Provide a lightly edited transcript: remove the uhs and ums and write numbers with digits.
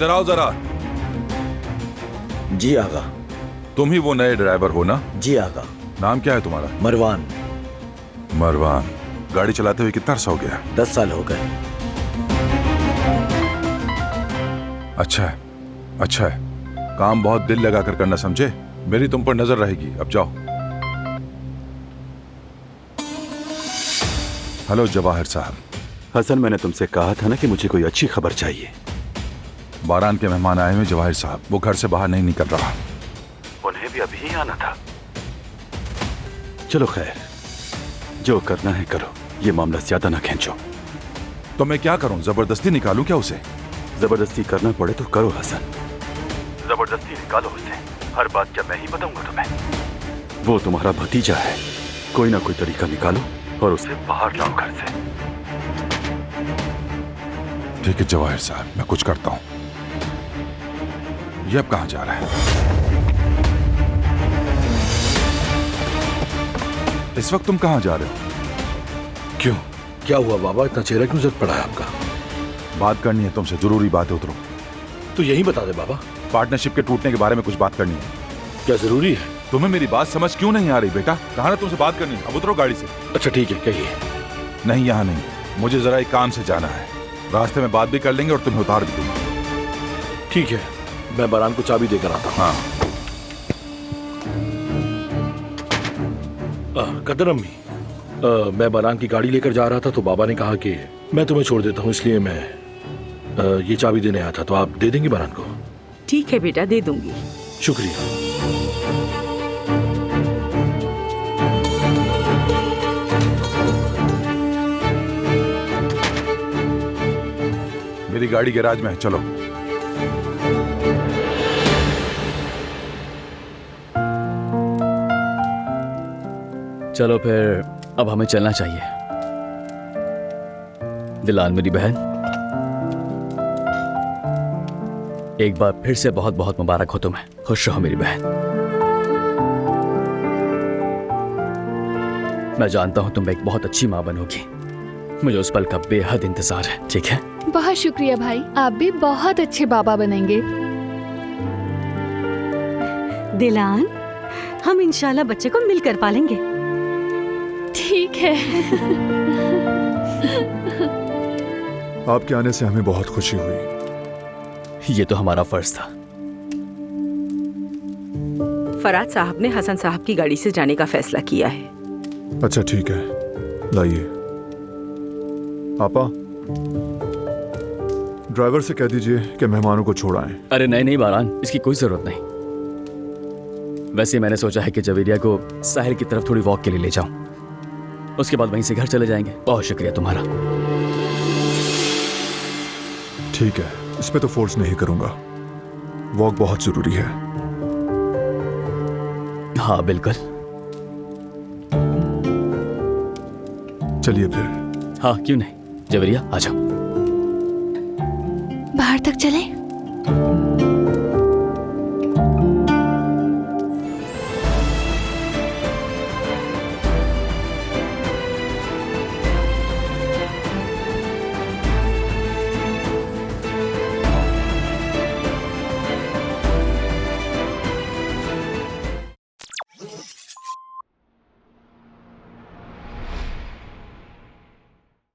इधर आओ जरा। जी आगा। तुम ही वो नए ड्राइवर हो ना? जी आगा। नाम क्या है तुम्हारा? मरवान। मरवान। गाड़ी चलाते हुए कितना अर्सा हो गया? 10 साल हो गए। अच्छा है, अच्छा है। काम बहुत दिल लगा कर करना, समझे? मेरी तुम पर नजर रहेगी। अब जाओ। हेलो जवाहिर साहब। हसन, मैंने तुमसे कहा था ना कि मुझे कोई अच्छी खबर चाहिए। बारान के मेहमान आए हुए जवाहिर साहब, वो घर से बाहर नहीं निकल रहा। उन्हें भी अभी ही आना था। चलो खैर, जो करना है करो, ये मामला ज्यादा ना खींचो। तो मैं क्या करूं? जबरदस्ती निकालूं क्या उसे? जबरदस्ती करना पड़े तो करो हसन, जबरदस्ती निकालो उसे। हर बात क्या मैं ही बताऊंगा तुम्हें? वो तुम्हारा भतीजा है, कोई ना कोई तरीका निकालो और उसे बाहर लाओ घर से। ठीक है जवाहिर साहब, मैं कुछ करता हूं। ये अब कहां जा रहा है? इस वक्त तुम कहां जा रहे हो? क्यों, क्या हुआ बाबा? इतना चेहरा क्यों जग पड़ा है आपका? बात करनी है तुमसे, जरूरी बात है। उतरो। तो यही बता दे बाबा। पार्टनरशिप के टूटने के बारे में कुछ बात करनी है। क्या जरूरी है? तुम्हें मेरी बात समझ क्यों नहीं आ रही बेटा? कहा ना तुमसे बात करनी है। अब उतरो गाड़ी से। अच्छा ठीक है, कहिए। नहीं, यहाँ नहीं, मुझे जरा एक काम से जाना है। रास्ते में बात भी कर लेंगे और तुम्हें उतार भी दूंगा। ठीक है, मैं बारान को चाबी देकर आता हूँ। हाँ। कदर अम्मी, मैं बारान की गाड़ी लेकर जा रहा था तो बाबा ने कहा कि मैं तुम्हें छोड़ देता हूँ, इसलिए मैं ये चाबी देने आया था। तो आप दे देंगे बारान को? ठीक है बेटा, दे दूंगी। शुक्रिया। मेरी गाड़ी गैराज में है, चलो। चलो फिर, अब हमें चलना चाहिए। दिलान मेरी बहन, एक बार फिर से बहुत बहुत मुबारक हो तुम्हें। खुश रहो मेरी बहन। मैं जानता हूं तुम एक बहुत अच्छी मां बनोगी। मुझे उस पल का बेहद इंतजार है। ठीक है? बहुत शुक्रिया भाई, आप भी बहुत अच्छे बाबा बनेंगे। दिलान, हम इंशाल्लाह बच्चे को मिलकर पालेंगे। ठीक है। आपके आने से हमें बहुत खुशी हुई। ये तो हमारा फर्ज था। फराज साहब ने हसन साहब की गाड़ी से जाने का फैसला किया है। अच्छा ठीक है, लाइए। आपा, ड्राइवर से कह दीजिए कि मेहमानों को छोड़ आए। अरे नहीं नहीं बारान, इसकी कोई जरूरत नहीं। वैसे मैंने सोचा है कि जवेरिया को साहिल की तरफ थोड़ी वॉक के लिए ले जाऊं, उसके बाद वहीं से घर चले जाएंगे। बहुत शुक्रिया तुम्हारा। ठीक है, इस पे तो फोर्स नहीं करूंगा। वॉक बहुत जरूरी है। हाँ बिल्कुल। चलिए फिर। हाँ क्यों नहीं, जवेरिया आ जाओ। बाहर तक चले?